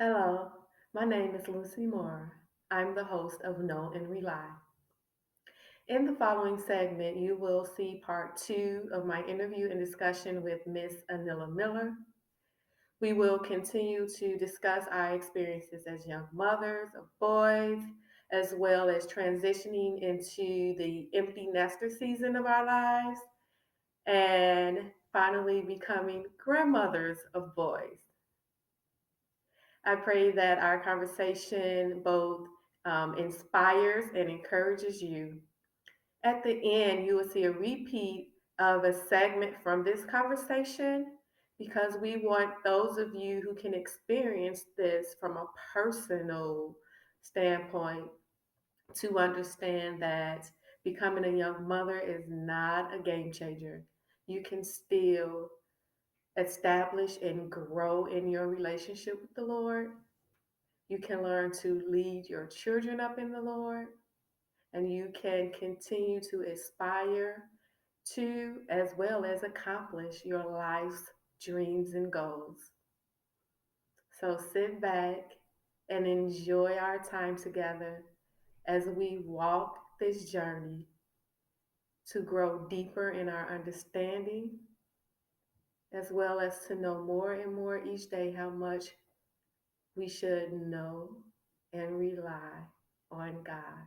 Hello, my name is Lucy Moore. I'm the host of Know and Rely. In the following segment, you will see part two of my interview and discussion with Miss Anilla Miller. We will continue to discuss our experiences as young mothers of boys, as well as transitioning into the empty nester season of our lives, and finally becoming grandmothers of boys. I pray that our conversation both inspires and encourages you. At the end, you will see a repeat of a segment from this conversation because we want those of you who can experience this from a personal standpoint to understand that becoming a young mother is not a game changer. You can still establish and grow in your relationship with the Lord. You can learn to lead your children up in the Lord, and you can continue to aspire to as well as accomplish your life's dreams and goals. So sit back and enjoy our time together as we walk this journey to grow deeper in our understanding, as well as to know more and more each day how much we should know and rely on God.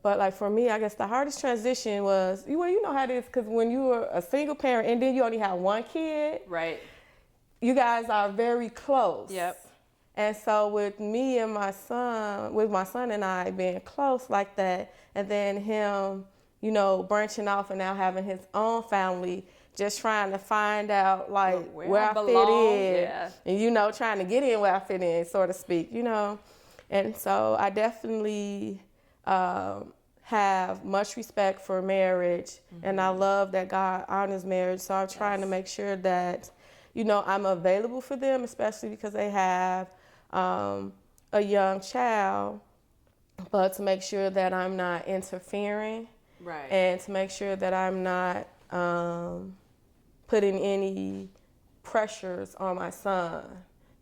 But like for me, I guess the hardest transition was, well, you know how it is, because when you were a single parent and then you only have one kid, Right. you guys are very close. Yep. And so with me and my son, with my son and I being close like that, and then him, branching off and now having his own family, just trying to find out like where I fit in, Yeah. and trying to get in where I fit in, so to speak. And so I definitely have much respect for marriage, and I love that God honors marriage. So I'm trying to make sure that, I'm available for them, especially because they have a young child, but to make sure that I'm not interfering, Right. and to make sure that I'm not putting any pressures on my son,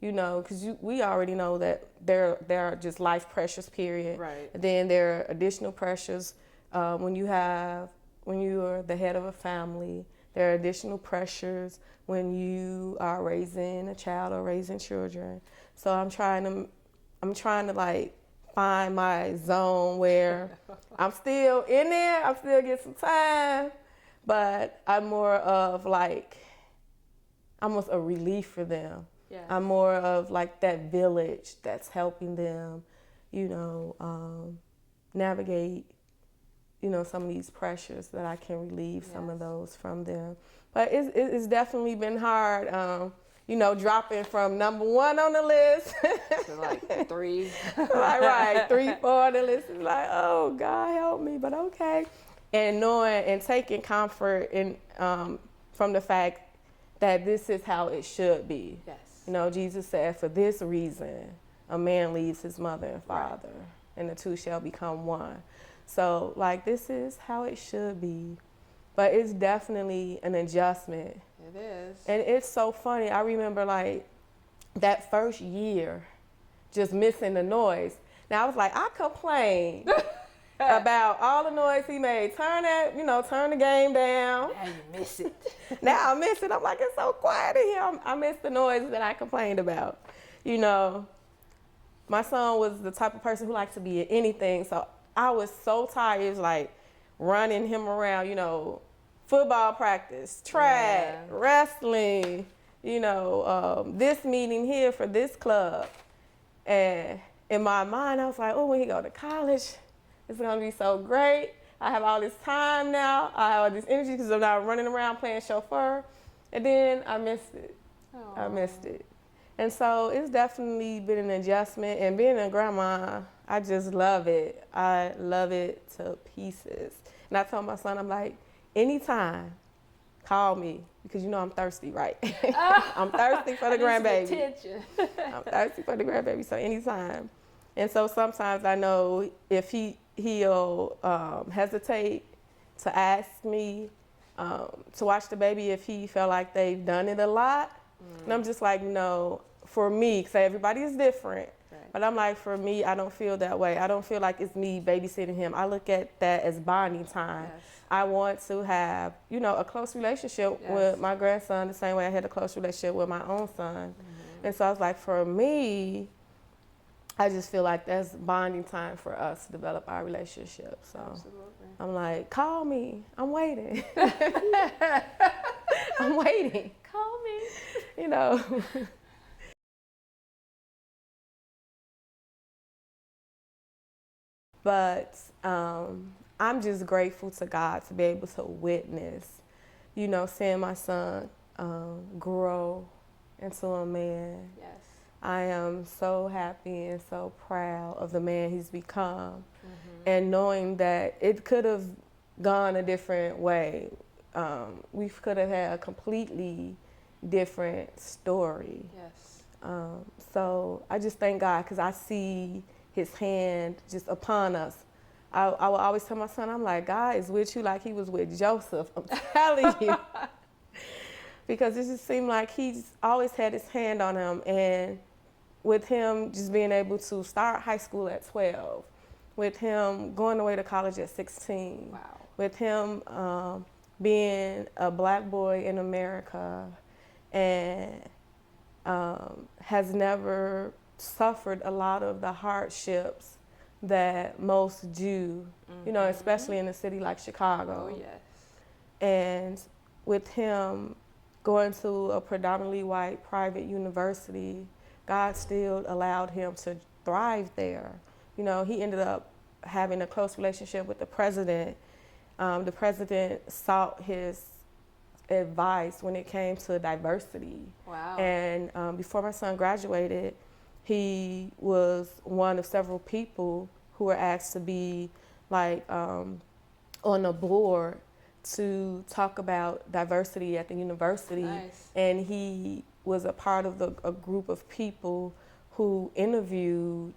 because we already know that there are just life pressures, period. Right. And then there are additional pressures when you are the head of a family. There are additional pressures when you are raising a child or raising children. So I'm trying to like find my zone where I'm still in there. I'm still getting some time, but I'm more of like almost a relief for them. Yes. I'm more of like that village that's helping them, navigate, some of these pressures, that I can relieve some of those from them. But it's definitely been hard, dropping from number one on the list. So like 3. right, 3, 4 on the list. It's like, oh, God help me, but okay. And knowing and taking comfort in from the fact that this is how it should be. Yes. Jesus said, for this reason, a man leaves his mother and father, and the two shall become one. So, like, this is how it should be. But it's definitely an adjustment. It is. And it's so funny. I remember, like, that first year, just missing the noise. Now, I was like, I complained about all the noise he made. Turn the game down. Now you miss it. Now I miss it. I'm like, it's so quiet in here. I miss the noise that I complained about. My son was the type of person who likes to be at anything. So I was so tired, like running him around, football practice, track, wrestling, this meeting here for this club. And in my mind, I was like, oh, when he go to college, it's going to be so great. I have all this time now. I have all this energy because I'm not running around playing chauffeur. And then I missed it. Aww. I missed it. And so it's definitely been an adjustment. And being a grandma, I just love it. I love it to pieces. And I told my son, I'm like, anytime, call me because you know I'm thirsty, right? I'm thirsty for the grandbaby. I'm thirsty for the grandbaby, so anytime. And so sometimes I know if he'll hesitate to ask me to watch the baby if he felt like they've done it a lot. And I'm just like, no, for me, because everybody is different. Right. But I'm like, for me, I don't feel that way. I don't feel like it's me babysitting him. I look at that as bonding time. Yes. I want to have, you know, a close relationship Yes. with my grandson the same way I had a close relationship with my own son. And so I was like, for me, I just feel like that's bonding time for us to develop our relationship. So Absolutely. I'm like, call me. I'm waiting. I'm waiting. Call me. You know. But I'm just grateful to God to be able to witness, you know, seeing my son grow into a man. Yes. I am so happy and so proud of the man he's become. And knowing that it could have gone a different way. We could have had a completely different story. Yes. So I just thank God because I see his hand just upon us. I will always tell my son, I'm like, God is with you like he was with Joseph. I'm telling you. Because it just seemed like he's always had his hand on him. And with him just being able to start high school at 12, with him going away to college at 16, Wow. with him being a black boy in America and has never suffered a lot of the hardships that most do, you know, especially in a city like Chicago. Oh, yes. And with him going to a predominantly white private university, God still allowed him to thrive there. You know, he ended up having a close relationship with the president. The president sought his advice when it came to diversity. Wow. And before my son graduated, he was one of several people who were asked to be like on a board to talk about diversity at the university. Nice. And he was a part of a group of people who interviewed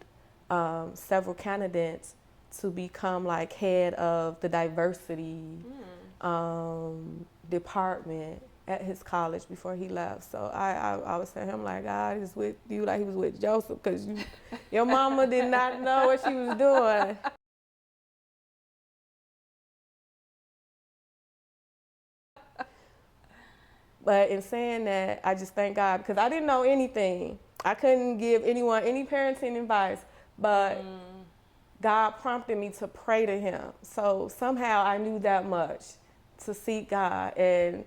several candidates to become like head of the diversity department at his college before he left. So I was saying him like, God is with you like he was with Joseph because your mama did not know what she was doing. But in saying that, I just thank God because I didn't know anything. I couldn't give anyone any parenting advice, but God prompted me to pray to him. So somehow I knew that much to seek God, and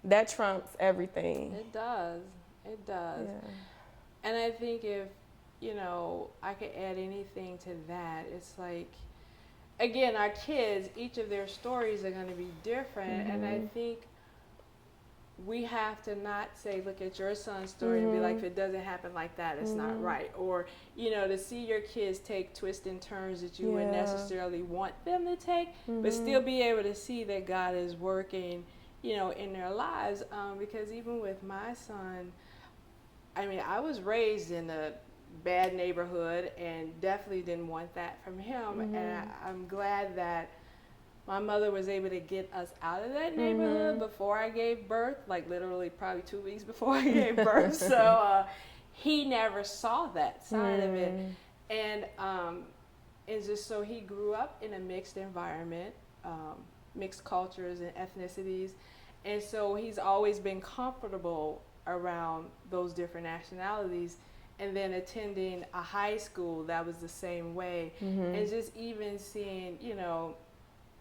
that trumps everything. It does. It does. Yeah. And I think if, you know, I could add anything to that, it's like, again, our kids, each of their stories are going to be different. And I think we have to not say, look at your son's story and be like, if it doesn't happen like that, it's not right. Or, you know, to see your kids take twists and turns that you wouldn't necessarily want them to take, but still be able to see that God is working, you know, in their lives. Because even with my son, I mean, I was raised in a bad neighborhood and definitely didn't want that from him. And I'm glad that my mother was able to get us out of that neighborhood before I gave birth, like literally probably 2 weeks before I gave birth. So he never saw that side of it. And it's just so he grew up in a mixed environment, mixed cultures and ethnicities. And so he's always been comfortable around those different nationalities. And then attending a high school that was the same way. And just even seeing, you know,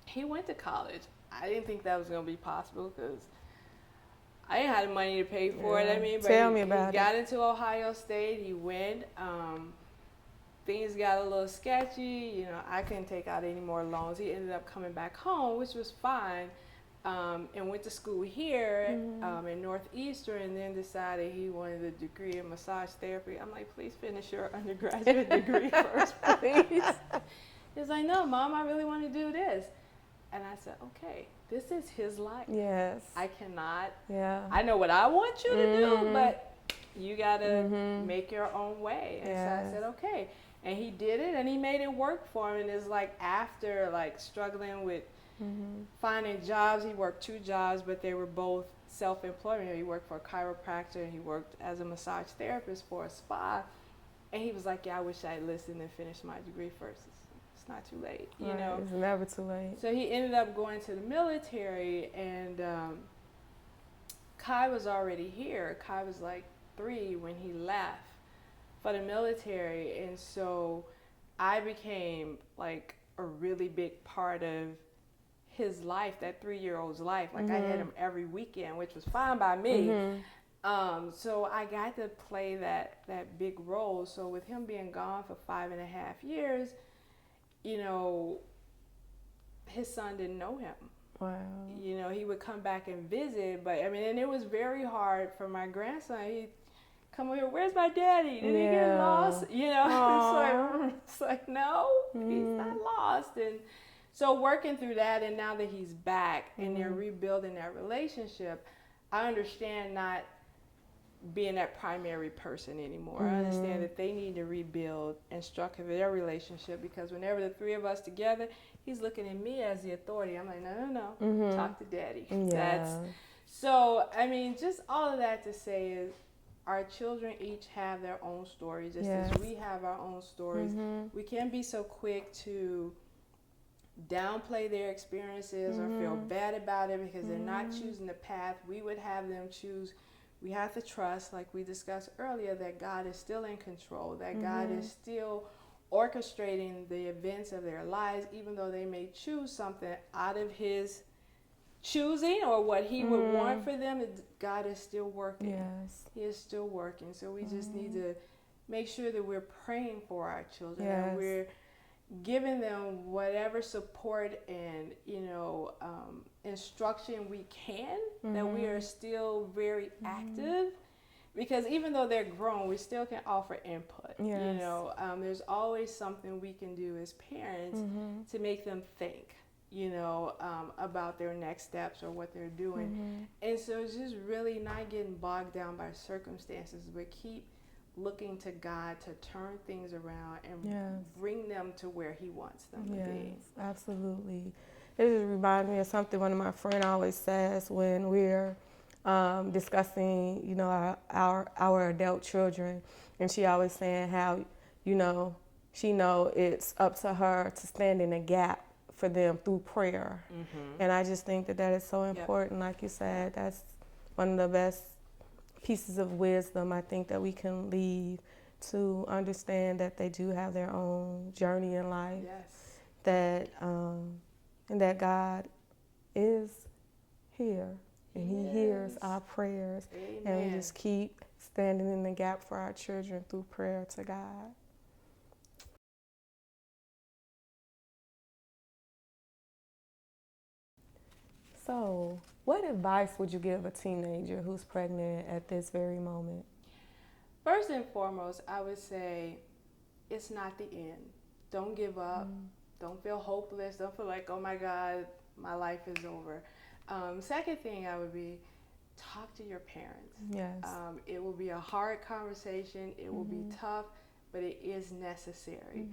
he went to college. I didn't think that was going to be possible because I didn't have the money to pay for it. I mean, but Tell me about he got into Ohio State. He went. Things got a little sketchy. You know, I couldn't take out any more loans. He ended up coming back home, which was fine. and went to school here in Northeastern, and then decided he wanted a degree in massage therapy. I'm like, please finish your undergraduate degree first, please. He's like, no, Mom, I really want to do this. And I said, okay, this is his life. Yes. I cannot. Yeah. I know what I want you to do, but you got to make your own way. And so I said, okay. And he did it, and he made it work for him. And it's like after like struggling with finding jobs, he worked 2 jobs, but they were both self-employment. He worked for a chiropractor, and he worked as a massage therapist for a spa. And he was like, yeah, I wish I had listened and finished my degree first. It's not too late, you know. It's never too late. So he ended up going to the military, and Kai was already here. Kai was like 3 when he left for the military, and so I became like a really big part of his life, that 3-year-old's life. Like I had him every weekend, which was fine by me. So I got to play that big role. So with him being gone for 5.5 years, you know, his son didn't know him. Wow. You know, he would come back and visit, but I mean, and it was very hard for my grandson. He'd come over here, where's my daddy? Did he get lost? You know, it's like, no, he's not lost. And so working through that, and now that he's back and they're rebuilding that relationship, I understand not being that primary person anymore. I understand that they need to rebuild and structure their relationship, because whenever the 3 of us together, he's looking at me as the authority. I'm like, no, talk to daddy. So, I mean, just all of that to say is our children each have their own stories, just as we have our own stories. We can't be so quick to downplay their experiences or feel bad about it because they're not choosing the path we would have them choose. We have to trust, like we discussed earlier, that God is still in control, that God is still orchestrating the events of their lives, even though they may choose something out of his choosing or what he would want for them. God is still working. Yes. He is still working. So we just need to make sure that we're praying for our children and we're giving them whatever support and, you know, instruction we can, that we are still very active, because even though they're grown, we still can offer input. You know, there's always something we can do as parents to make them think, you know, about their next steps or what they're doing. And so it's just really not getting bogged down by circumstances, but keep looking to God to turn things around and bring them to where he wants them to be. Absolutely. It just reminds me of something one of my friends always says when we're discussing, you know, our adult children, and she always saying how, you know, she know it's up to her to stand in a gap for them through prayer. And I just think that that is so important. Like you said, that's one of the best pieces of wisdom I think that we can leave, to understand that they do have their own journey in life. That and that God is here and he hears our prayers. And we just keep standing in the gap for our children through prayer to God. So, what advice would you give a teenager who's pregnant at this very moment? First and foremost, I would say it's not the end. Don't give up. Don't feel hopeless. Don't feel like, oh my God, my life is over. Second thing I would be, talk to your parents. It will be a hard conversation. It will be tough, but it is necessary.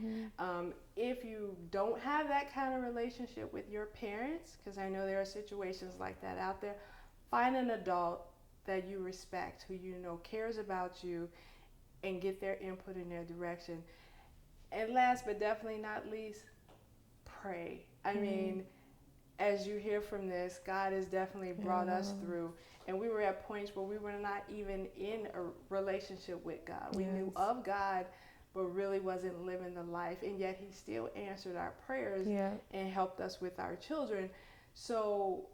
If you don't have that kind of relationship with your parents, because I know there are situations like that out there, find an adult that you respect, who you know cares about you, and get their input in their direction. And last but definitely not least, pray. I mean, as you hear from this, God has definitely brought us through. And we were at points where we were not even in a relationship with God. We knew of God, but really wasn't living the life. And yet he still answered our prayers and helped us with our children. So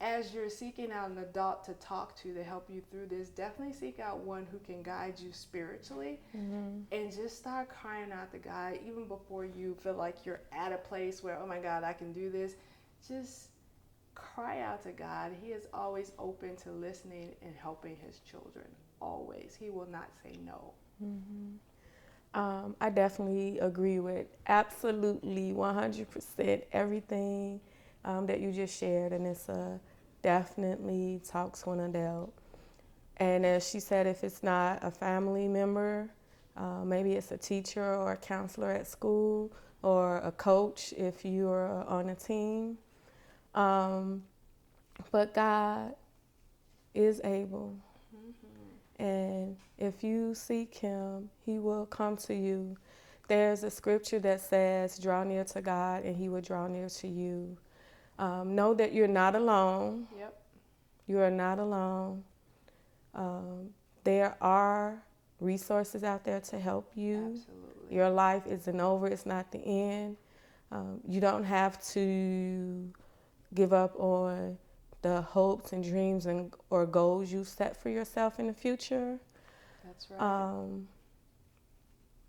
as you're seeking out an adult to talk to help you through this, definitely seek out one who can guide you spiritually, and just start crying out to God even before you feel like you're at a place where, oh my God, I can do this. Just cry out to God. He is always open to listening and helping his children. Always. He will not say no. I definitely agree with absolutely 100% everything that you just shared, and it's definitely talks when adult. And as she said, if it's not a family member, maybe it's a teacher or a counselor at school or a coach if you're on a team. But God is able. And if you seek him, he will come to you. There's a scripture that says, draw near to God and he will draw near to you. Know that you're not alone. Yep. You are not alone. There are resources out there to help you. Absolutely. Your life isn't over. It's not the end. You don't have to give up on the hopes and dreams or goals you set for yourself in the future. That's right.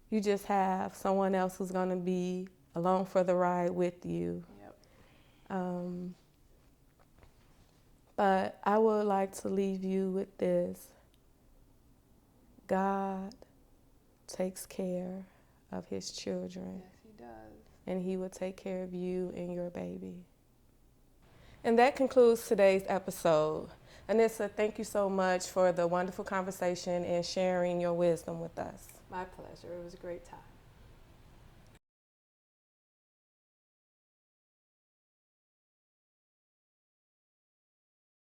You just have someone else who's going to be along for the ride with you. Yep. But I would like to leave you with this. God takes care of his children. Yes, he does. And he will take care of you and your baby. And that concludes today's episode. Anissa, thank you so much for the wonderful conversation and sharing your wisdom with us. My pleasure. It was a great time.